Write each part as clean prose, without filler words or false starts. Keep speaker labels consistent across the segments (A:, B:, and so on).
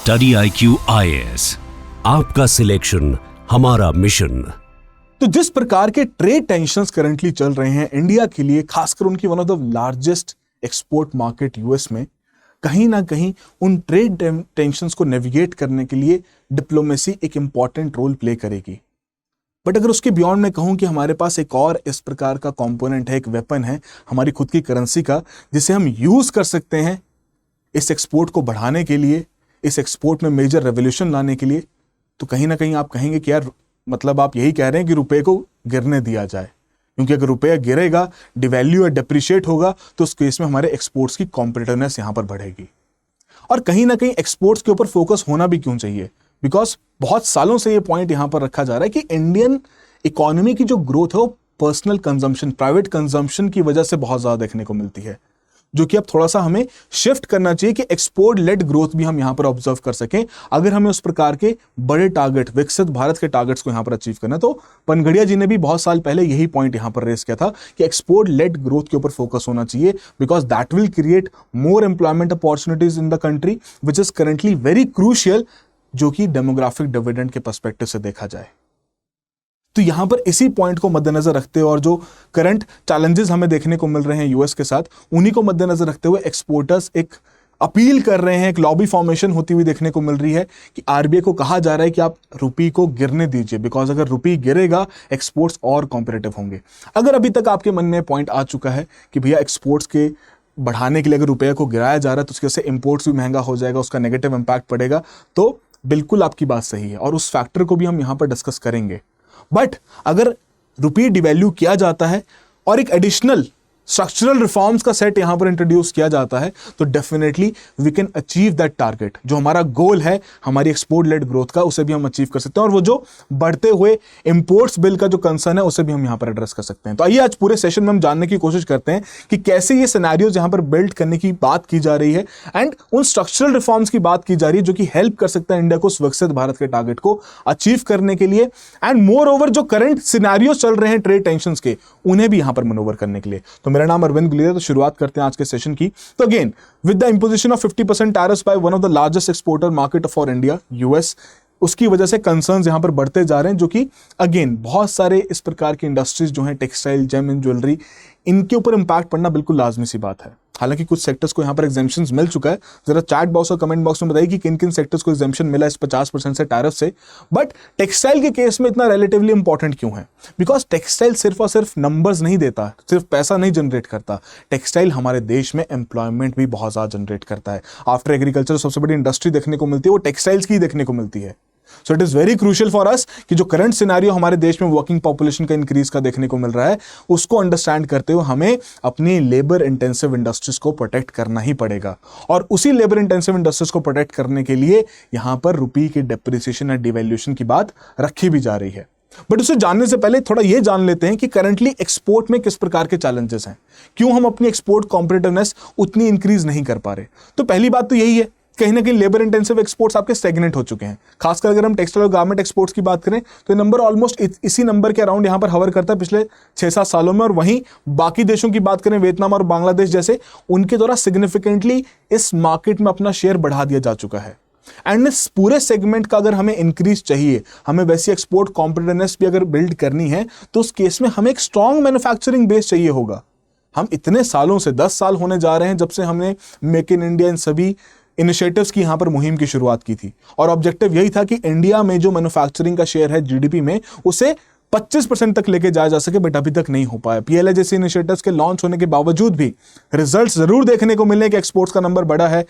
A: Study IQ IAS, आपका selection हमारा mission.
B: तो जिस प्रकार के ट्रेड टेंशंस करंटली चल रहे हैं इंडिया के लिए, खासकर उनकी one of the largest export market US में, कहीं ना कहीं उन ट्रेड टेंशंस को नेविगेट करने के लिए डिप्लोमेसी एक इंपॉर्टेंट रोल प्ले करेगी। बट अगर उसके बियॉन्ड मैं कहूं कि हमारे पास एक और इस प्रकार का कंपोनेंट है, एक वेपन है हमारी खुद की करेंसी का, जिसे हम यूज कर सकते हैं इस एक्सपोर्ट को बढ़ाने के लिए, इस एक्सपोर्ट में मेजर रेवोल्यूशन लाने के लिए, तो कहीं ना कहीं आप कहेंगे कि यार मतलब आप यही कह रहे हैं कि रुपए को गिरने दिया जाए, क्योंकि अगर रुपया गिरेगा, डिवैल्यू या डिप्रिशिएट होगा, तो उस केस में हमारे एक्सपोर्ट्स की कॉम्पिटिटिवनेस यहां पर बढ़ेगी। और कहीं ना कहीं एक्सपोर्ट्स के ऊपर फोकस होना भी क्यों चाहिए, बिकॉज बहुत सालों से ये पॉइंट यहां पर रखा जा रहा है कि इंडियन इकोनॉमी की जो ग्रोथ है वो पर्सनल कंजम्पशन, प्राइवेट कंजम्पशन की वजह से बहुत ज्यादा देखने को मिलती है, जो कि अब थोड़ा सा हमें शिफ्ट करना चाहिए कि एक्सपोर्ट लेड ग्रोथ भी हम यहां पर ऑब्जर्व कर सकें, अगर हमें उस प्रकार के बड़े टारगेट, विकसित भारत के टारगेट्स को यहां पर अचीव करना। तो पनगड़िया जी ने भी बहुत साल पहले यही पॉइंट यहां पर रेस किया था कि एक्सपोर्ट लेड ग्रोथ के ऊपर फोकस होना चाहिए, because that will create more employment opportunities in the country, which is currently very crucial, जो कि डेमोग्राफिक डिविडेंड के पर्सपेक्टिव से देखा जाए। तो यहां पर इसी पॉइंट को मद्देनजर रखते हुए और जो करंट चैलेंजेस हमें देखने को मिल रहे हैं यूएस के साथ, उन्हीं को मद्देनजर रखते हुए एक्सपोर्टर्स एक अपील कर रहे हैं, एक लॉबी फॉर्मेशन होती हुई देखने को मिल रही है कि आरबीआई को कहा जा रहा है कि आप रुपये को गिरने दीजिए, बिकॉज अगर रुपये गिरेगा एक्सपोर्ट्स और कॉम्पिटिटिव होंगे। अगर अभी तक आपके मन में पॉइंट आ चुका है कि भैया एक्सपोर्ट्स के बढ़ाने के लिए अगर रुपये को गिराया जा रहा है तो उसकी वजह से इंपोर्ट्स भी महंगा हो जाएगा, उसका नेगेटिव इंपैक्ट पड़ेगा, तो बिल्कुल आपकी बात सही है और उस फैक्टर को भी हम यहां पर डिस्कस करेंगे। बट अगर रुपये डिवैल्यू किया जाता है और एक एडिशनल स्ट्रक्चरल रिफॉर्म्स का सेट यहां पर इंट्रोड्यूस किया जाता है, तो definitely we can achieve that target. जो हमारा गोल है हमारी एक्सपोर्ट लेड ग्रोथ का, उसे भी हम अचीव कर सकते हैं, और वो जो बढ़ते हुए इंपोर्ट्स बिल का जो कंसर्न है उसे भी हम यहां पर एड्रेस कर सकते हैं। तो आइए आज पूरे सेशन में हम जानने की कोशिश करते हैं कि कैसे ये सिनेरियोज यहां पर बिल्ड करने की बात की जा रही है एंड उन स्ट्रक्चरल रिफॉर्म्स की बात की जा रही है जो कि हेल्प कर सकता है इंडिया को विकसित भारत के टारगेट को अचीव करने के लिए, एंड मोर ओवर जो करंट सिनेरियोज चल रहे हैं ट्रेड टेंशंस के, उन्हें भी यहां पर मनोवर करने के लिए। तो मेरा नाम अरविंद गुलेरिया, तो शुरुआत करते हैं आज के सेशन की। तो again with the imposition of 50% tariffs by one of the largest exporter market for India, US, उसकी वजह से कंसर्न्स यहां पर बढ़ते जा रहे हैं, जो कि अगेन बहुत सारे इस प्रकार की इंडस्ट्रीज जो हैं, टेक्सटाइल, जेम एंड ज्वेलरी, इनके ऊपर इंपैक्ट पड़ना बिल्कुल लाजमी सी बात है। हालांकि कुछ सेक्टर्स को यहां पर एग्जेम्पशंस मिल चुका है, जरा चैट बॉक्स और कमेंट बॉक्स में बताइए कि किन किन सेक्टर्स को एग्जेम्पशन मिला इस 50% से टैरिफ से। बट टेक्सटाइल के केस में इतना रिलेटिवली इंपॉर्टेंट क्यों है? बिकॉज टेक्सटाइल सिर्फ और सिर्फ नंबर्स नहीं देता, सिर्फ पैसा नहीं जनरेट करता, टेक्सटाइल हमारे देश में एम्प्लॉयमेंट भी बहुत ज्यादा जनरेट करता है। आफ्टर एग्रीकल्चर सबसे बड़ी इंडस्ट्री देखने को मिलती है वो टेक्सटाइल्स की देखने को मिलती है। So it is very crucial for us कि जो करंट सिनेरियो हमारे देश में वर्किंग पॉपुलेशन का इंक्रीज का देखने को मिल रहा है, उसको अंडरस्टैंड करते हुए हमें अपनी लेबर इंटेंसिव इंडस्ट्रीज को प्रोटेक्ट करना ही पड़ेगा, और उसी लेबर इंटेंसिव इंडस्ट्रीज को प्रोटेक्ट करने के लिए यहां पर रुपये के डेप्रिसिएशन या डिवैल्यूएशन की बात रखी भी जा रही है। बट उसे जानने से पहले थोड़ा यह जान लेते हैं कि करंटली एक्सपोर्ट में किस प्रकार के चैलेंजेस हैं, क्यों हम अपनी एक्सपोर्ट कॉम्पिटिटिवनेस उतनी इंक्रीज नहीं कर पा रहे। तो पहली बात तो यही है, कहीं ना कहीं लेबर इंटेंसिव एक्सपोर्ट्स आपके स्टैग्नेंट हो चुके हैं। खासकर अगर हम टेक्सटाइल और गारमेंट एक्सपोर्ट्स की बात करें तो ये नंबर ऑलमोस्ट इसी नंबर के अराउंड यहां पर हवर करता है पिछले 6-7 सालों में, और वहीं बाकी देशों की बात करें, वियतनाम और बांग्लादेश जैसे, उनके द्वारा सिग्निफिकेंटली इस मार्केट में अपना शेयर बढ़ा दिया जा चुका है। एंड इस पूरे सेगमेंट का अगर हमें इंक्रीज चाहिए, हमें वैसी एक्सपोर्ट कॉम्पिटिटिवनेस भी अगर बिल्ड करनी है, तो उस केस में हमें एक स्ट्रॉन्ग मैन्युफैक्चरिंग बेस चाहिए होगा। हम इतने सालों से, 10 साल होने जा रहे हैं जब से हमने मेक इन इंडिया इन सभी इनिशिएटिव्स की यहां पर मुहिम की शुरुआत की थी, और ऑब्जेक्टिव यही था कि इंडिया में जो मैन्युफैक्चरिंग का शेयर है जीडीपी में, उसे 25% तक लेके जाया जा सके, बट अभी तक नहीं हो पाया। पीएलआई जैसे इनिशिएटिव्स के लॉन्च होने के बावजूद भी रिजल्ट्स जरूर देखने को मिले कि एक्सपोर्ट्स का नंबर बढ़ा है,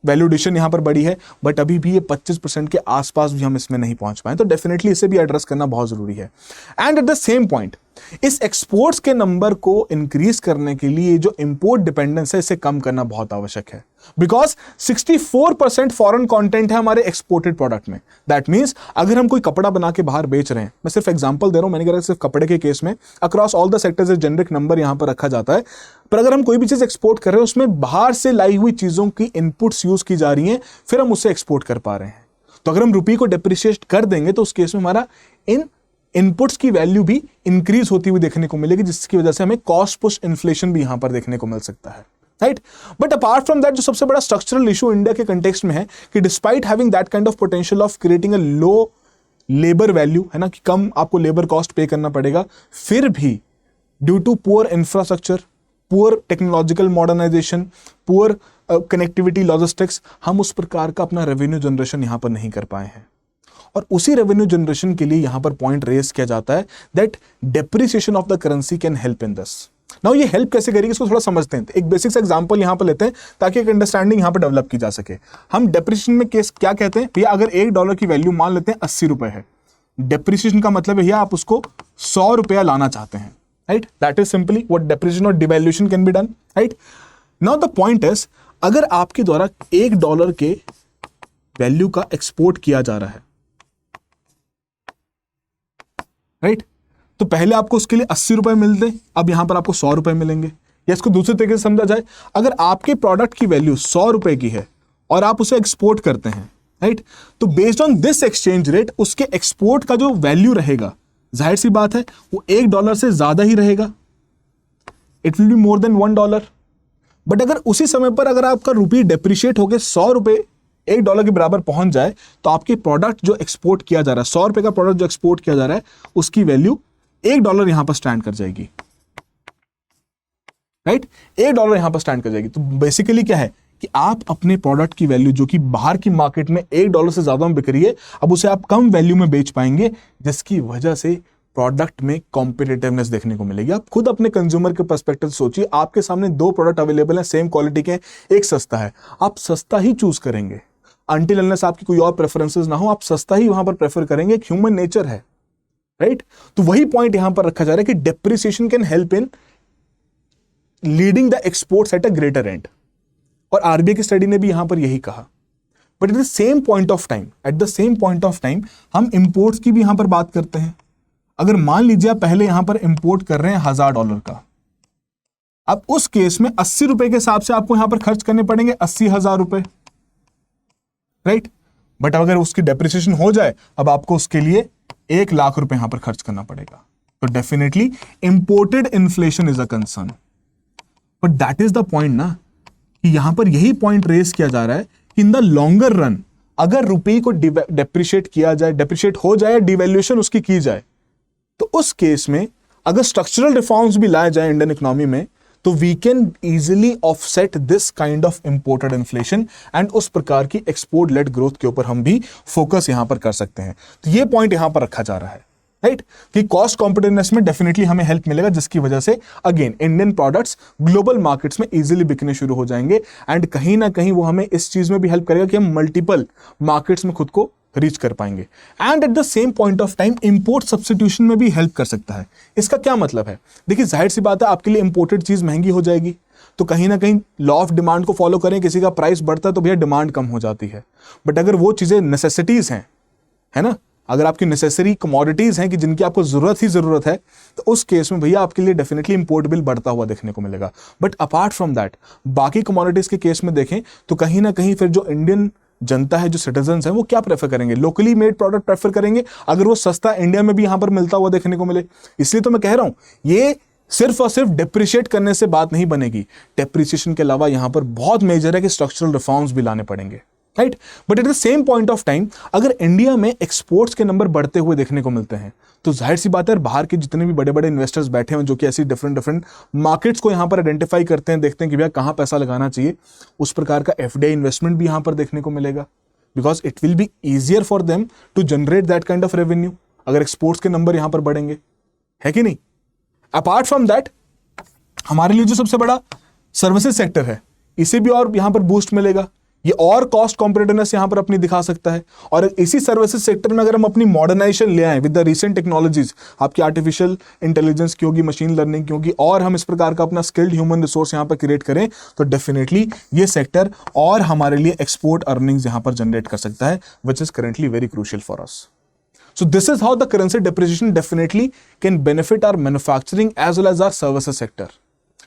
B: वैल्यू एडिशन यहां पर बढ़ी है, बट अभी भी ये 25% के आसपास भी हम इसमें नहीं पहुंच पाए। तो डेफिनेटली इसे भी एड्रेस करना बहुत जरूरी है। And eight the same point, इस एक्सपोर्ट्स के नंबर को इंक्रीज करने के लिए जो इंपोर्ट डिपेंडेंस है, इसे कम करना बहुत आवश्यक है, बिकॉज 64% फॉरेन कंटेंट है हमारे एक्सपोर्टेड प्रोडक्ट में। दैट मींस अगर हम कोई कपड़ा बना के बाहर बेच रहे हैं, मैं सिर्फ एग्जांपल दे रहा हूं, मैंने कहा सिर्फ कपड़े के केस में across all the sectors generic number यहां पर रखा जाता है, पर अगर हम कोई भी चीज एक्सपोर्ट कर रहे हैं उसमें बाहर से लाई हुई चीजों की इनपुट्स यूज की जा रही हैं, फिर हम उससे एक्सपोर्ट कर पा रहे हैं। तो अगर हम रुपये को डेप्रिशिएट कर देंगे तो उस केस में हमारा इन इनपुट्स की वैल्यू भी इंक्रीज होती हुई देखने को मिलेगी, जिसकी वजह से हमें कॉस्ट पुश इन्फ्लेशन भी यहां पर देखने को मिल सकता है। Right. But apart from that, जो सबसे बड़ा स्ट्रक्चरल इशू इंडिया के कंटेक्स्ट में है कि despite having that kind of potential of creating a low labour value, है ना, कि कम आपको लेबर कॉस्ट पे करना पड़ेगा, फिर भी due to poor infrastructure, poor technological modernisation, poor connectivity, logistics, हम उस प्रकार का अपना रेवेन्यू जनरेशन यहां पर नहीं कर पाए हैं। और उसी रेवेन्यू जनरेशन के लिए यहां पर पॉइंट रेज किया जाता है that depreciation of the currency can help in this. Now ये हेल्प कैसे करेगी इसको थोड़ा समझते हैं। एक बेसिक सा एग्जांपल यहां पर लेते हैं ताकि एक अंडरस्टैंडिंग यहां पर डेवलप की जा सके। हम डेप्रिसिएशन में केस क्या कहते हैं भैया, अगर $1 की वैल्यू मान लेते हैं 80 रुपए है, डेप्रिसिएशन का मतलब है भैया आप उसको 100 रुपया लाना चाहते हैं, right. That is simply what depreciation और devaluation can be done, right. Now the point is, अगर आपके द्वारा $1 के वैल्यू का एक्सपोर्ट किया जा रहा है, राइट, तो पहले आपको उसके लिए 80 रुपए मिलते, अब यहां पर आपको 100 रुपए मिलेंगे। या इसको दूसरे तरीके से समझा जाए, अगर आपके प्रोडक्ट की वैल्यू 100 रुपए की है और आप उसे एक्सपोर्ट करते हैं, राइट, तो based on this exchange rate उसके एक्सपोर्ट का जो वैल्यू रहेगा, जाहिर सी बात है वो $1 से ज्यादा ही रहेगा, it will be more then $1। But अगर उसी समय पर अगर आपका रुपये डेप्रिशिएट होकर 100 रुपए $1 के बराबर पहुंच जाए, तो आपके प्रोडक्ट जो एक्सपोर्ट किया जा रहा है, 100 रुपए का प्रोडक्ट जो एक्सपोर्ट किया जा रहा है, उसकी वैल्यू $1 यहां पर स्टैंड कर जाएगी, राइट। $1 यहां पर स्टैंड कर जाएगी। तो बेसिकली क्या है कि आप अपने प्रोडक्ट की वैल्यू जो कि बाहर की मार्केट में $1 से ज्यादा में बिक रही है, अब उसे आप कम वैल्यू में बेच पाएंगे, जिसकी वजह से प्रोडक्ट में कॉम्पिटिटिवनेस देखने को मिलेगी। आप खुद अपने कंज्यूमर के पर्सपेक्टिव सोचिए, आपके सामने 2 प्रोडक्ट अवेलेबल हैं सेम क्वालिटी के, एक सस्ता है, आप सस्ता ही चूज करेंगे अनटिल अनलेस आपकी कोई और प्रेफरेंसेस ना हो, आप सस्ता ही वहां पर प्रेफर करेंगे, एक ह्यूमन नेचर है, राइट। तो वही पॉइंट यहां पर रखा जा रहा है कि depreciation can help in leading the exports at a greater and, और आरबीआई की स्टडी ने भी यहां पर यही कहा। But at the same point of time हम इंपोर्ट्स की भी यहां पर बात करते हैं। अगर मान लीजिए आप पहले यहां पर इंपोर्ट कर रहे हैं $1000 का, अब उस केस में 80 रुपए के हिसाब से आपको यहां पर खर्च करने पड़ेंगे 80,000 रुपए, राइट। बट अगर उसकी डेप्रिसिएशन हो जाए, अब आपको उसके लिए 1 लाख रुपए यहां पर खर्च करना पड़ेगा। तो definitely imported inflation is a concern. But that is the point ना, कि यहां पर यही पॉइंट रेज किया जा रहा है कि इन द लॉन्गर रन अगर रुपये को डेप्रिशिएट किया जाए, डेप्रिशिएट हो जाए, डिवैल्यूएशन उसकी की जाए, तो उस केस में अगर स्ट्रक्चरल रिफॉर्म्स भी लाए जाए इंडियन इकोनॉमी में, तो we can easily offset this kind of imported inflation and उस प्रकार की एक्सपोर्ट लेड ग्रोथ के ऊपर हम भी फोकस यहां पर कर सकते हैं। तो ये पॉइंट यहां पर रखा जा रहा है, राइट, कि कॉस्ट कॉम्पिटिटिवनेस में डेफिनेटली हमें हेल्प मिलेगा, जिसकी वजह से again Indian products global markets में इजीली बिकने शुरू हो जाएंगे, एंड कहीं ना कहीं वो हमें इस चीज में भी हेल्प करेगा कि हम मल्टीपल मार्केट्स में खुद को रीच कर पाएंगे। And eight the same point of time import substitution में भी हेल्प कर सकता है। इसका क्या मतलब है, देखिए जाहिर सी बात है आपके लिए इंपोर्टेड चीज महंगी हो जाएगी, तो कहीं ना कहीं लॉ ऑफ डिमांड को फॉलो करें, किसी का प्राइस बढ़ता है तो भैया डिमांड कम हो जाती है। बट अगर वो चीजें नेसेसिटीज हैं, है ना, अगर आपकी नेसेसरी कमोडिटीज हैं कि जिनकी आपको जरूरत ही जरूरत है, तो उस केस में भैया आपके लिए डेफिनेटली इंपोर्ट बिल बढ़ता हुआ देखने को मिलेगा। बट अपार्ट फ्रॉम दैट बाकी कमोडिटीज के केस में देखें तो कहीं ना कहीं फिर जो इंडियन जनता है, जो सिटीजन्स हैं, वो क्या प्रेफर करेंगे, लोकली मेड प्रोडक्ट प्रेफर करेंगे, अगर वो सस्ता इंडिया में भी यहां पर मिलता हुआ देखने को मिले। इसलिए तो मैं कह रहा हूं ये सिर्फ और सिर्फ डेप्रिशिएट करने से बात नहीं बनेगी, डेप्रिसिएशन के अलावा यहां पर बहुत मेजर है कि स्ट्रक्चरल रिफॉर्म्स भी लाने पड़ेंगे, right. But at the same point of time अगर इंडिया में एक्सपोर्ट्स के नंबर बढ़ते हुए देखने को मिलते हैं, तो जाहिर सी बात है बाहर के जितने भी बड़े बड़े इन्वेस्टर्स बैठे हैं जो कि ऐसी डिफरेंट मार्केट्स को यहां पर आइडेंटिफाई करते हैं, देखते हैं कि भैया कहां पैसा लगाना चाहिए, उस प्रकार का एफडीआई इन्वेस्टमेंट भी यहां पर देखने को मिलेगा, because it will be easier for them to generate that kind of revenue अगर एक्सपोर्ट्स के नंबर यहां पर बढ़ेंगे, है कि नहीं। अपार्ट फ्रॉम दैट हमारे लिए जो सबसे बड़ा सर्विसेज सेक्टर है, इसे भी और यहां पर बूस्ट मिलेगा, ये और कॉस्ट कॉम्पिटिटिवनेस यहां पर अपनी दिखा सकता है। और इसी सर्विसेज सेक्टर में अगर हम अपनी मॉडर्नाइजेशन ले आए विद द रीसेंट टेक्नोलॉजीज, आपकी आर्टिफिशियल इंटेलिजेंस की होगी, मशीन लर्निंग की होगी, और हम इस प्रकार का अपना स्किल्ड ह्यूमन रिसोर्स यहां पर क्रिएट करें, तो डेफिनेटली ये सेक्टर और हमारे लिए एक्सपोर्ट अर्निंग्स यहां पर जनरेट कर सकता है, which is currently very crucial for us. So this is how the currency depreciation definitely can benefit our manufacturing as well as our services sector.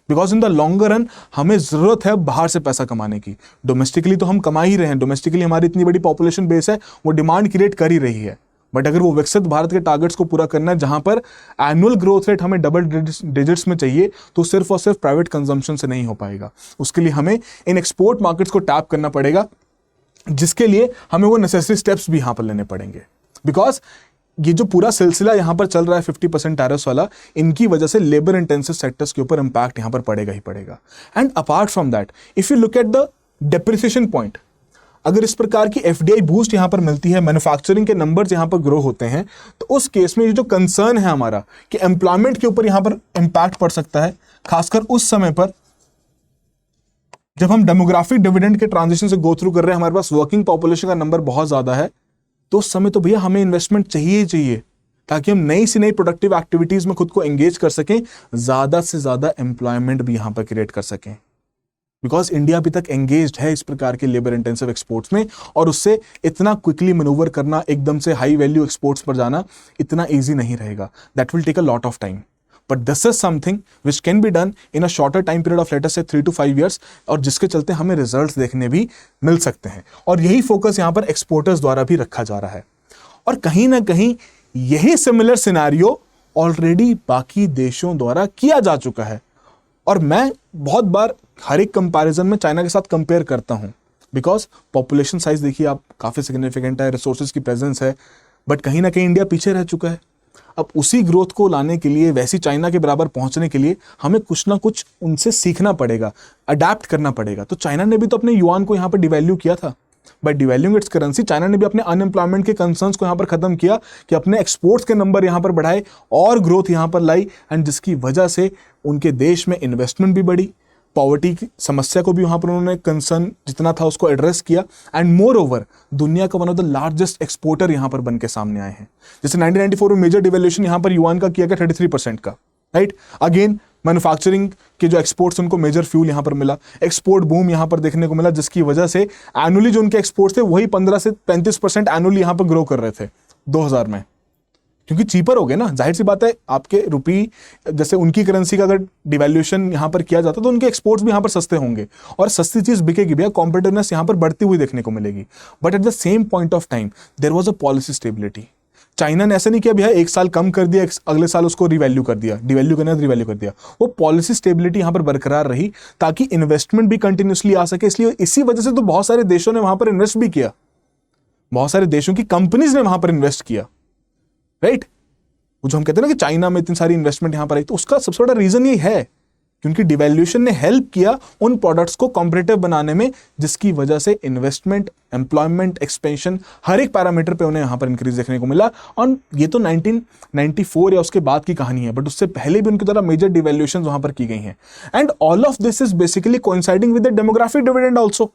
B: Because in the longer run हमें जरूरत है बाहर से पैसा कमाने की, डोमेस्टिकली तो हम कमा ही रहे हैं, डोमेस्टिकली हमारी इतनी बड़ी पॉपुलेशन बेस है, वो डिमांड क्रिएट कर ही रही है, बट अगर वो विकसित भारत के टारगेट्स को पूरा करना है जहां पर एनुअल ग्रोथ रेट हमें डबल डिजिट्स में चाहिए, तो सिर्फ और सिर्फ प्राइवेट कंजम्पशन से नहीं हो पाएगा। उसके लिए हमें इन एक्सपोर्ट मार्केट्स को टैप करना पड़ेगा, जिसके लिए हमें वो नेसेसरी स्टेप्स भी यहां पर लेने पड़ेंगे। बिकॉज ये जो पूरा सिलसिला यहां पर चल रहा है 50% टैरिफ्स वाला, इनकी वजह से लेबर इंटेंसिव सेक्टर्स के ऊपर इंपैक्ट यहां पर पड़ेगा ही पड़ेगा। And apart from that, if you look at the depreciation point, अगर इस प्रकार की एफडीआई बूस्ट यहां पर मिलती है, मैन्युफैक्चरिंग के नंबर्स यहां पर ग्रो होते हैं, तो उस केस में ये जो कंसर्न है हमारा कि एम्प्लॉयमेंट के ऊपर यहां पर इंपैक्ट पड़ सकता है, खासकर उस समय पर जब हम डेमोग्राफिक डिविडेंड के ट्रांजिशन से गो थ्रू कर रहे हैं, हमारे पास वर्किंग पॉपुलेशन का नंबर बहुत ज्यादा है, तो उस समय तो भैया हमें इन्वेस्टमेंट चाहिए ही चाहिए, ताकि हम नई से नई प्रोडक्टिव एक्टिविटीज में खुद को एंगेज कर सकें, ज्यादा से ज्यादा एम्प्लॉयमेंट भी यहां पर क्रिएट कर सकें। बिकॉज इंडिया अभी तक एंगेज्ड है इस प्रकार के लेबर इंटेंसिव एक्सपोर्ट्स में, और उससे इतना क्विकली मैनूवर करना, एकदम से हाई वैल्यू एक्सपोर्ट्स पर जाना इतना ईजी नहीं रहेगा। That will take a lot of time, but this is something which can be done in a shorter time period of let us say 3 to 5 years, और जिसके चलते हमें रिजल्ट्स देखने भी मिल सकते हैं। और यही फोकस यहां पर एक्सपोर्टर्स द्वारा भी रखा जा रहा है, और कहीं ना कहीं यही सिमिलर सिनेरियो ऑलरेडी बाकी देशों द्वारा किया जा चुका है। और मैं बहुत बार हर एक कंपैरिजन में चाइना के साथ कंपेयर करता हूं, बिकॉज पॉपुलेशन साइज देखिए आप काफी सिग्निफिकेंट है, रिसोर्सेज की प्रेजेंस है, बट कहीं ना कहीं इंडिया पीछे रह चुका है। अब उसी ग्रोथ को लाने के लिए, वैसी चाइना के बराबर पहुंचने के लिए हमें कुछ ना कुछ उनसे सीखना पड़ेगा, अडेप्ट करना पड़ेगा। तो चाइना ने भी तो अपने युआन को यहां पर डिवैल्यू किया था। बाय डिवैल्यूइंग इट्स करेंसी, चाइना ने भी अपने अनएम्प्लॉयमेंट के कंसर्न्स को यहां पर खत्म किया, कि अपने एक्सपोर्ट्स के नंबर यहां पर बढ़ाए और ग्रोथ यहां पर लाई, एंड जिसकी वजह से उनके देश में इन्वेस्टमेंट भी बढ़ी, पॉवर्टी की समस्या को भी वहां पर उन्होंने कंसर्न जितना था उसको एड्रेस किया, एंड मोर ओवर दुनिया का one of the largest exporter यहां पर बन के सामने आए हैं। जैसे 1994 में मेजर डिवैल्यूएशन यहां पर युआन का किया गया 33% का, राइट। अगेन मैन्युफैक्चरिंग के जो एक्सपोर्ट्स उनको मेजर फ्यूल यहां पर मिला, एक्सपोर्ट बूम यहां पर देखने को मिला, जिसकी वजह से एनुअली जो उनके एक्सपोर्ट्स थे वही 15 से 35% एनुअली यहां पर ग्रो कर रहे थे 2000 में, क्योंकि चीपर हो गए ना। जाहिर सी बात है, आपके रुपी जैसे उनकी करेंसी का अगर डिवैल्यूएशन यहां पर किया जाता तो उनके एक्सपोर्ट्स भी यहां पर सस्ते होंगे, और सस्ती चीज बिकेगी भैया, कॉम्पिटिटिवनेस यहां पर बढ़ती हुई देखने को मिलेगी। But at the same point of time there was a policy stability. China ने ऐसा नहीं किया भैया एक साल कम कर दिया, अगले साल उसको रिवैल्यू कर दिया, डिवैल्यू करना रिवैल्यू कर दिया। वो पॉलिसी स्टेबिलिटी यहां पर बरकरार रही, ताकि इन्वेस्टमेंट भी कंटिन्यूसली आ सके। इसलिए इसी वजह से तो बहुत सारे देशों ने वहां पर इन्वेस्ट भी किया, बहुत सारे देशों की कंपनीज ने वहां पर इन्वेस्ट किया, राइट। वो जो हम कहते हैं ना कि चाइना में इतनी सारी इन्वेस्टमेंट यहां पर आई, तो उसका सबसे बड़ा रीजन ये है क्योंकि डिवैल्यूएशन ने हेल्प किया उन प्रोडक्ट्स को कॉम्पिटिटिव बनाने में, जिसकी वजह से इन्वेस्टमेंट, एम्प्लॉयमेंट, एक्सपेंशन हर एक पैरामीटर पे उन्हें यहां पर इंक्रीज देखने को मिला। और ये तो 1994 या उसके बाद की कहानी है, बट उससे पहले भी उनकी तरह मेजर डिवैल्यूएशंस वहां पर की गई हैं। And all of this is basically coinciding with the demographic dividend also.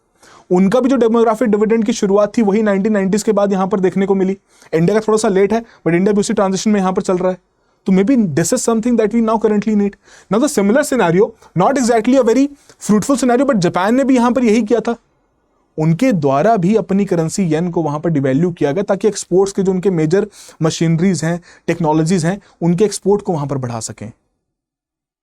B: उनका भी जो डेमोग्राफिक डिविडेंड की शुरुआत थी वही 1990s के बाद यहां पर देखने को मिली। इंडिया का थोड़ा सा लेट है, बट इंडिया भी उसी ट्रांजिशन में यहां पर चल रहा है। तो maybe this is something that we now currently need. Now the similar scenario, not exactly a very fruitful scenario, but Japan ने भी यहां पर यही किया था। उनके द्वारा भी अपनी करेंसी येन को वहां पर डिवैल्यू किया गया, ताकि एक्सपोर्ट्स के जो उनके मेजर मशीनरीज हैं, टेक्नोलॉजीज हैं, उनके एक्सपोर्ट को वहां पर बढ़ा सकें, है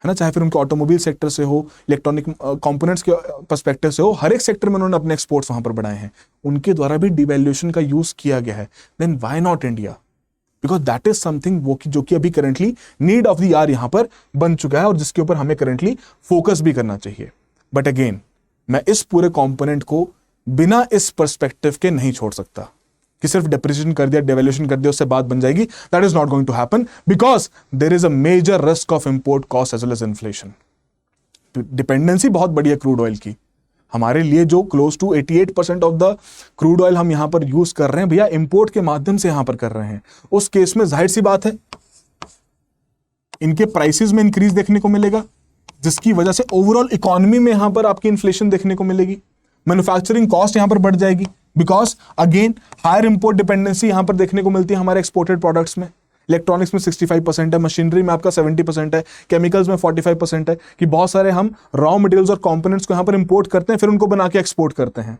B: ना। चाहे फिर उनके ऑटोमोबाइल सेक्टर से हो, इलेक्ट्रॉनिक कंपोनेंट्स के पर्सपेक्टिव से हो, हर एक सेक्टर में उन्होंने अपने एक्सपोर्ट्स वहां पर बढ़ाए हैं। उनके द्वारा भी डिवैल्यूएशन का यूज किया गया है। Then why not India? Because that is something जो कि अभी currently need of the hour यहां पर बन चुका है, और जिसके ऊपर हमें करंटली फोकस भी करना चाहिए। बट अगेन मैं इस पूरे कंपोनेंट को बिना इस पर्सपेक्टिव के नहीं छोड़ सकता कि सिर्फ डेप्रिसिएशन कर दिया, डेवैल्यूएशन कर दिया, उससे बात बन जाएगी। That is not going to happen, because there is a major risk of import cost as well as inflation. Dependency बहुत बड़ी है क्रूड ऑयल की। हमारे लिए जो close to 88% of the crude oil हम यहां पर यूज कर रहे हैं भैया, इंपोर्ट के माध्यम से यहां पर कर रहे हैं। उस केस में जाहिर सी बात है इनके प्राइसेस में इंक्रीज देखने को मिलेगा, जिसकी वजह से ओवरऑल इकोनॉमी में यहां पर आपकी इन्फ्लेशन देखने को मिलेगी। मैन्युफैक्चरिंग कॉस्ट यहां पर बढ़ जाएगी, because again higher import dependency यहां पर देखने को मिलती है हमारे एक्सपोर्टेड प्रोडक्ट्स में। इलेक्ट्रॉनिक्स में 65% है, मशीनरी में आपका 70% है, केमिकल्स में 45% है, कि बहुत सारे हम रॉ मटेरियल्स और कंपोनेंट्स को यहां पर इंपोर्ट करते हैं, फिर उनको बना के एक्सपोर्ट करते हैं।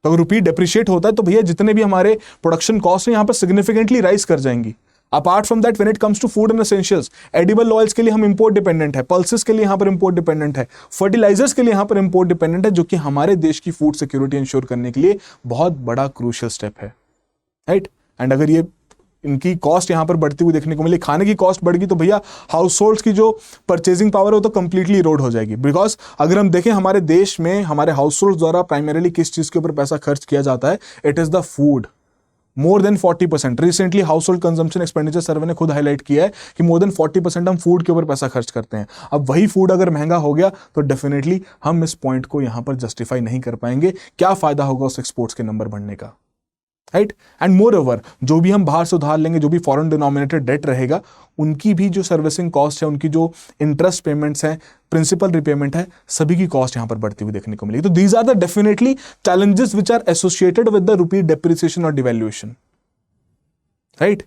B: तो अगर रुपी डेप्रिशिएट होता है तो भैया जितने भी हमारे प्रोडक्शन कॉस्ट हैं यहां पर सिग्निफिकेंटली राइज कर जाएंगी। Apart from that, when it comes to food and essentials, edible oils के लिए हम इंपोर्ट डिपेंडेंट है, पल्सेस के लिए यहां पर इंपोर्ट डिपेंडेंट है, फर्टिलाइजर्स के लिए यहां पर इंपोर्ट डिपेंडेंट है, जो कि हमारे देश की फूड सिक्योरिटी इंश्योर करने के लिए बहुत बड़ा क्रूशियल स्टेप है, राइट। एंड अगर ये इनकी कॉस्ट यहाँ पर बढ़ती हुई देखने को मिली, खाने की कॉस्ट बढ़ गई, तो भैया हाउस होल्ड्स की जो परचेजिंग पावर है वो तो कंप्लीटली इरोड हो जाएगी। बिकॉज अगर हम देखें हमारे देश में हमारे हाउस होल्ड द्वारा प्राइमरीली किस चीज़ के ऊपर पैसा खर्च किया जाता है, it is the food. More than 40%। Recently house hold consumption expenditure सर्वे ने खुद हाईलाइट किया है कि मोर देन 40% हम फूड के ऊपर पैसा खर्च करते हैं। अब वही फूड अगर महंगा हो गया तो डेफिनेटली हम इस पॉइंट को यहां पर जस्टिफाई नहीं कर पाएंगे। क्या फायदा होगा उस एक्सपोर्ट्स के नंबर बढ़ने का, राइट। एंड मोर ओवर जो भी हम बाहर से उधार लेंगे, जो भी फॉरेन डिनोमिनेटेड डेट रहेगा, उनकी भी जो सर्विसिंग कॉस्ट है, उनकी जो इंटरेस्ट पेमेंट्स हैं, प्रिंसिपल रिपेमेंट है, सभी की कॉस्ट यहां पर बढ़ती हुई देखने को मिलेगी। तो these are the definitely challenges which are associated with the rupee depreciation और डिवैल्यूएशन, राइट।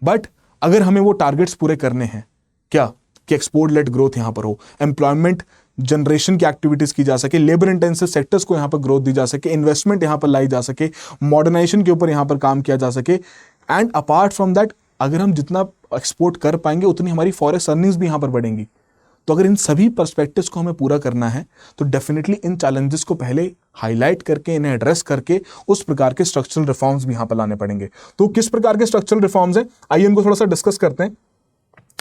B: बट अगर हमें वो टारगेट्स पूरे करने हैं, क्या कि एक्सपोर्ट लेड ग्रोथ यहां पर हो, एम्प्लॉयमेंट जनरेशन की एक्टिविटीज की जा सके, लेबर इंटेंसिव सेक्टर्स को यहां पर ग्रोथ दी जा सके, इन्वेस्टमेंट यहां पर लाई जा सके, मॉडर्नाइजेशन के ऊपर यहां पर काम किया जा सके, एंड अपार्ट फ्रॉम दैट अगर हम जितना एक्सपोर्ट कर पाएंगे उतनी हमारी फॉरेक्स अर्निंग्स भी यहां पर बढ़ेंगी। तो अगर इन सभी पर्सपेक्टिव्स को हमें पूरा करना है तो डेफिनेटली इन चैलेंजेस को पहले हाईलाइट करके, इन्हें एड्रेस करके उस प्रकार के स्ट्रक्चरल रिफॉर्म्स भी यहां पर लाने पड़ेंगे। तो किस प्रकार के स्ट्रक्चरल रिफॉर्म्स हैं, आइए इनको थोड़ा सा डिस्कस करते हैं।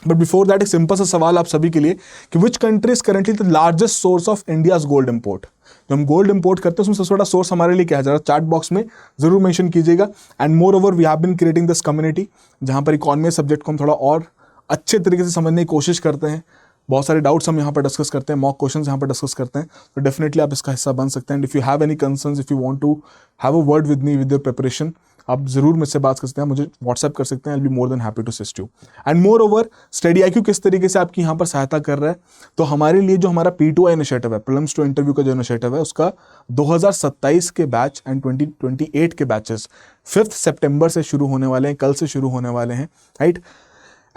B: बट बिफोर दैट एक सिंपल सा सवाल आप सभी के लिए कि which country is currently the largest source of India's gold import. जो हम गोल्ड इंपोर्ट करते हैं उसमें सबसे बड़ा सोर्स हमारे लिए क्या है, जरा चैट बॉक्स में जरूर मेंशन कीजिएगा। And moreover we have been creating this community जहां पर इकोनॉमी सब्जेक्ट को हम थोड़ा और अच्छे तरीके से समझने की कोशिश करते हैं। बहुत सारे डाउट्स हम यहाँ पर डिस्कस करते हैं, मॉक क्वेश्चंस यहाँ पर डिस्कस करते हैं। तो डेफिनेटली आप इसका हिस्सा बन सकते हैं। And if you have any concerns, if you want to have a word with me with your preparation, आप जरूर मुझसे बात कर सकते हैं, मुझे व्हाट्सएप कर सकते हैं। I will be more than happy to assist you. And moreover study IQ किस तरीके से आपकी यहाँ पर सहायता कर रहा है, तो हमारे लिए जो हमारा P2I इनिशिएटिव है, प्रीलिम्स टू इंटरव्यू का जो इनिशिएटिव है, उसका 2027 के बैच एंड 2028 के बैचेस 5 सितंबर से शुरू होने वाले हैं, कल से शुरू होने वाले हैं, right.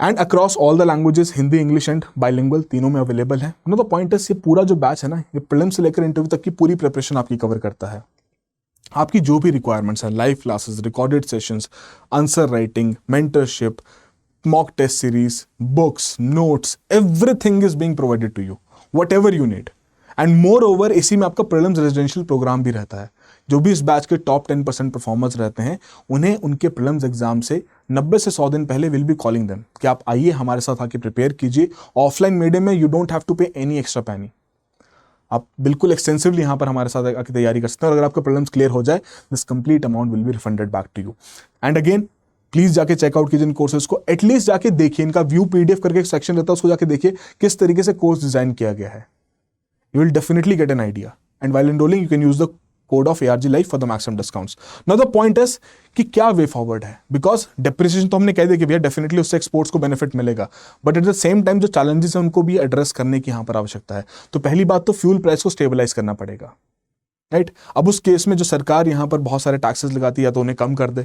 B: And across all the languages, Hindi, English and bilingual तीनों में अवेलेबल है। नो द पॉइंट इज, ये पूरा जो बैच है ना, ये प्रीलिम्स से लेकर इंटरव्यू तक की पूरी प्रिपरेशन आपकी कवर करता है। आपकी जो भी रिक्वायरमेंट्स हैं, live classes, recorded sessions, answer writing, mentorship, mock test series, books, notes, everything is being provided to you, whatever you need. And moreover इसी में आपका प्रीलिम्स रेजिडेंशियल प्रोग्राम भी रहता है। जो भी इस बैच के टॉप 10% परफॉर्मर्स रहते हैं, उन्हें उनके प्रीलिम्स एग्जाम से 90 से 100 दिन पहले विल बी कॉलिंग देम कि आप आइए हमारे साथ आके प्रिपेयर कीजिए। ऑफलाइन मीडियम में यू डोंट हैव टू पे एनी एक्स्ट्रा पैनी, आप बिल्कुल एक्सटेंसिवली यहाँ पर हमारे साथ आके तैयारी कर सकते हैं। और अगर आपका प्रीलिम्स क्लियर हो जाए, this complete amount will be refunded back to you. And again please जाके चेकआउट कीजिए इन कोर्सेज को, एटलीस्ट जाके देखिए, इनका व्यू PDF करके एक सेक्शन रहता है, उसको जाके देखिए किस तरीके से कोर्स डिजाइन किया गया है। You will definitely get an idea. And while enrolling you can use the code of ARG Life for the maximum discounts. Now the point is कि क्या वे फॉरवर्ड है, बिकॉज डेप्रिसिएशन तो हमने कह दिया कि भैया डेफिनेटली उससे एक्सपोर्ट्स को बेनिफिट मिलेगा, but at the same time जो चैलेंजेस हैं उनको भी एड्रेस करने की यहाँ पर आवश्यकता है। तो पहली बात तो फ्यूल प्राइस को स्टेबलाइज करना पड़ेगा, राइट। अब उस केस में जो सरकार यहाँ पर बहुत सारे टैक्सेस लगाती है तो उन्हें कम कर दे,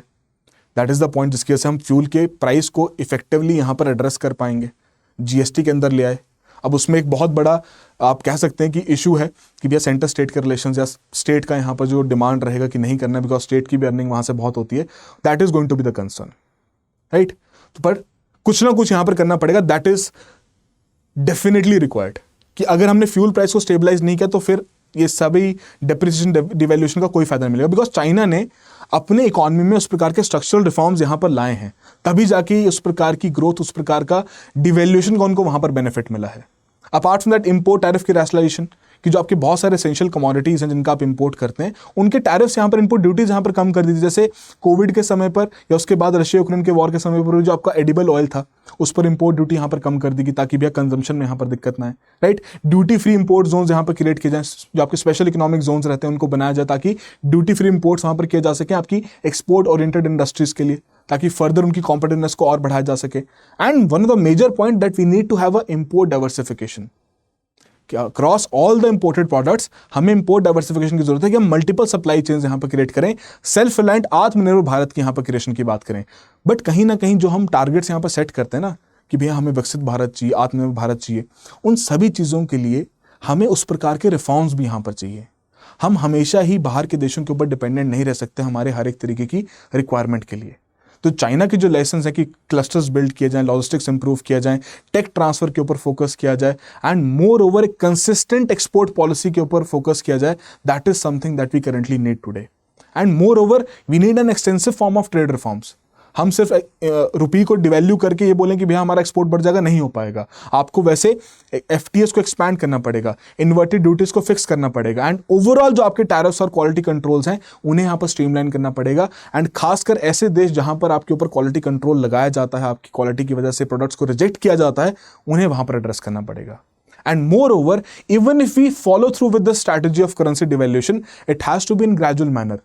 B: दैट इज द पॉइंट जिसकी वजह से हम फ्यूल के प्राइस को इफेक्टिवली यहाँ पर एड्रेस कर पाएंगे। GST के अंदर ले आए। अब उसमें एक बहुत बड़ा आप कह सकते हैं कि इशू है कि भैया सेंटर स्टेट के रिलेशंस या स्टेट का यहाँ पर जो डिमांड रहेगा कि नहीं करना, बिकॉज स्टेट की भी अर्निंग वहाँ से बहुत होती है, that is going to be the concern, right. तो पर कुछ ना कुछ यहाँ पर करना पड़ेगा, दैट इज डेफिनेटली रिक्वायर्ड। कि अगर हमने फ्यूल प्राइस को स्टेबलाइज नहीं किया तो फिर ये सभी डेप्रिसिएशन डिवैल्यूएशन का कोई फायदा नहीं मिलेगा, बिकॉज चाइना ने अपने इकोनॉमी में उस प्रकार के स्ट्रक्चरल रिफॉर्म्स यहाँ पर लाए हैं, तभी जाके उस प्रकार की ग्रोथ, उस प्रकार का डिवैल्यूएशन का उनको वहां पर बेनिफिट मिला है। Apart from that import tariff की रैशनलाइजेशन, कि जो आपके बहुत सारे एसेंशियल कमोडिटीज हैं जिनका आप इंपोर्ट करते हैं, उनके टैरिफ्स यहाँ पर, इनपुट ड्यूटीज यहाँ पर कम कर दी थी। जैसे कोविड के समय पर या उसके बाद रशिया यूक्रेन के वॉर के समय पर जो आपका एडिबल ऑयल था उस पर इंपोर्ट ड्यूटी यहाँ पर कम कर दी गई ताकि भैया कंजम्पशन में यहाँ पर दिक्कत ना है, right. Duty free import zones यहाँ पर क्रिएट किए जाए, जो आपके स्पेशल इकोनॉमिक जोन्स रहते हैं उनको बनाया जाए ताकि ड्यूटी फ्री इंपोर्ट्स वहाँ पर किए जा सके आपकी एक्सपोर्ट ओरिएंटेड इंडस्ट्रीज के लिए, ताकि फर्दर उनकी कॉम्पिटिटिवनेस को और बढ़ाया जा सके। And one of the major point that we need to have a import diversification. Across all the imported products हमें इंपोर्ट डाइवर्सिफिकेशन की जरूरत है कि हम मल्टीपल सप्लाई चेन्स यहाँ पर क्रिएट करें, सेल्फ रिलायंट आत्मनिर्भर भारत की यहाँ पर क्रिएशन की बात करें। बट कहीं ना कहीं जो हम टारगेट्स यहाँ पर सेट करते हैं ना कि भैया हमें विकसित भारत चाहिए, आत्मनिर्भर भारत चाहिए, उन सभी चीज़ों के लिए हमें उस प्रकार के रिफॉर्म्स भी यहाँ पर चाहिए। हम हमेशा ही बाहर के देशों के ऊपर डिपेंडेंट नहीं रह सकते हमारे हर एक तरीके की रिक्वायरमेंट के लिए। तो चाइना के जो लेसन्स है कि क्लस्टर्स बिल्ड किए जाएं, लॉजिस्टिक्स इंप्रूव किया जाए, टेक ट्रांसफर के ऊपर फोकस किया जाए, एंड मोर ओवर एक कंसिस्टेंट एक्सपोर्ट पॉलिसी के ऊपर फोकस किया जाए, that is something that we currently need today. And moreover we need an extensive form of trade reforms. हम सिर्फ रुपये को डिवैल्यू करके ये बोलें कि भैया हमारा एक्सपोर्ट बढ़ जाएगा, नहीं हो पाएगा। आपको वैसे एफटीएस को एक्सपैंड करना पड़ेगा, इन्वर्टेड ड्यूटीज को फिक्स करना पड़ेगा, एंड ओवरऑल जो आपके टैरिफ्स और क्वालिटी कंट्रोल्स हैं उन्हें यहाँ पर स्ट्रीमलाइन करना पड़ेगा। एंड खासकर ऐसे देश जहां पर आपके ऊपर क्वालिटी कंट्रोल लगाया जाता है, आपकी क्वालिटी की वजह से प्रोडक्ट्स को रिजेक्ट किया जाता है, उन्हें वहां पर एड्रेस करना पड़ेगा। And moreover, even if we follow through with the strategy of currency devaluation, it has to be in gradual manner.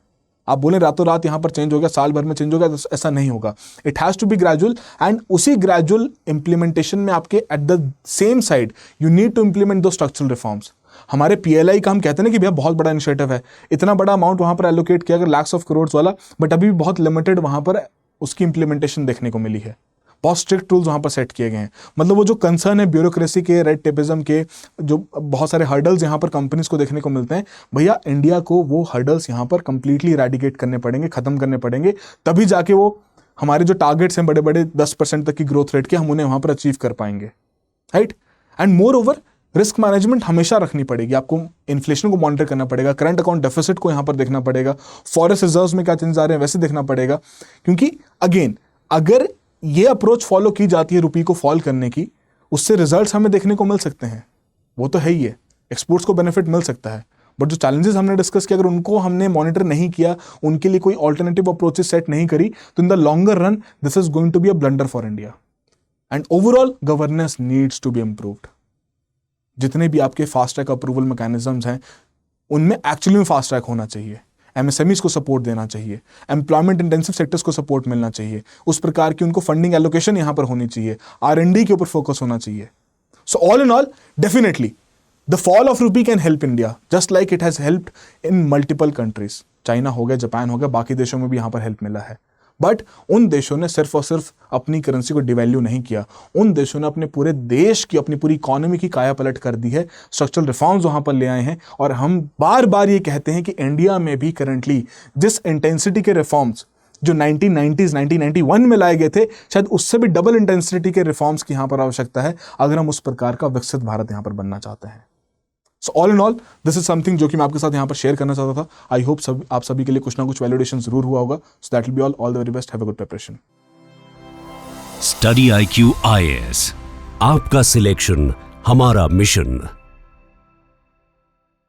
B: आप बोले रातों रात यहां पर चेंज हो गया, साल भर में चेंज हो गया, तो ऐसा नहीं होगा। It has to be gradual, and उसी ग्रेजुअल इंप्लीमेंटेशन में आपके at the same side you need to implement दो स्ट्रक्चरल रिफॉर्म्स। हमारे पीएलआई का हम कहते हैं ना कि भैया बहुत बड़ा इनिशिएटिव है, इतना बड़ा अमाउंट वहां पर एलोकेट किया गया, लाख्स ऑफ करोड़ वाला, बट अभी भी बहुत लिमिटेड वहां पर उसकी इंप्लीमेंटेशन देखने को मिली है। बहुत स्ट्रिक्ट रूल्स वहां पर सेट किए गए हैं। मतलब वो जो कंसर्न है ब्यूरोक्रेसी के, रेड टेपिज्म के, जो बहुत सारे हर्डल्स यहाँ पर कंपनीज को देखने को मिलते हैं, भैया इंडिया को वो हर्डल्स यहाँ पर कंप्लीटली इरेडिकेट करने पड़ेंगे, खत्म करने पड़ेंगे, तभी जाके वो हमारे जो टारगेट्स हैं बड़े बड़े 10% तक की ग्रोथ रेट के, हम उन्हें वहां पर अचीव कर पाएंगे, right. And more over risk management हमेशा रखनी पड़ेगी, आपको इन्फ्लेशन को मॉनिटर करना पड़ेगा, करंट अकाउंट डेफिसिट को यहाँ पर देखना पड़ेगा, फॉरेस्ट रिजर्व्स में क्या चेंज आ रहे हैं वैसे देखना पड़ेगा। क्योंकि अगेन अगर ये अप्रोच फॉलो की जाती है रुपये को फॉल करने की, उससे रिजल्ट्स हमें देखने को मिल सकते हैं, वो तो है ही है, एक्सपोर्ट्स को बेनिफिट मिल सकता है। बट जो चैलेंजेस हमने डिस्कस किया, अगर उनको हमने मॉनिटर नहीं किया, उनके लिए कोई ऑल्टरनेटिव अप्रोचेस सेट नहीं करी, तो in the longer run this is going to be a blunder for India. And overall governance needs to be improved. जितने भी आपके फास्ट ट्रैक अप्रूवल मैकेनिज्म्स हैं उनमें एक्चुअली में फास्ट ट्रैक होना चाहिए, एमएसएमईज को सपोर्ट देना चाहिए, एम्प्लॉयमेंट इंटेंसिव सेक्टर्स को सपोर्ट मिलना चाहिए, उस प्रकार की उनको फंडिंग एलोकेशन यहां पर होनी चाहिए, R&D के ऊपर फोकस होना चाहिए। So all in all definitely the fall of rupee can help India just like it has helped in multiple countries. China हो गया, जापान हो गया, बाकी देशों में भी यहां पर हेल्प मिला है। बट उन देशों ने सिर्फ और सिर्फ अपनी करेंसी को डिवैल्यू नहीं किया, उन देशों ने अपने पूरे देश की, अपनी पूरी इकोनॉमी की काया पलट कर दी है, स्ट्रक्चरल रिफॉर्म्स वहां पर ले आए हैं। और हम बार बार ये कहते हैं कि इंडिया में भी करंटली जिस इंटेंसिटी के रिफॉर्म्स जो 1990s 1991 में लाए गए थे, शायद उससे भी डबल इंटेंसिटी के रिफॉर्म्स की यहां पर आवश्यकता है अगर हम उस प्रकार का विकसित भारत यहां पर बनना चाहते हैं। So all in all this is something जो कि मैं आपके साथ यहाँ पर शेयर करना चाहता था। आई होप आप सभी के लिए कुछ ना कुछ वैलिडेशन जरूर हुआ होगा। So that will be all the very best, have a good preparation.
A: Study IQ IAS, आपका सिलेक्शन हमारा मिशन।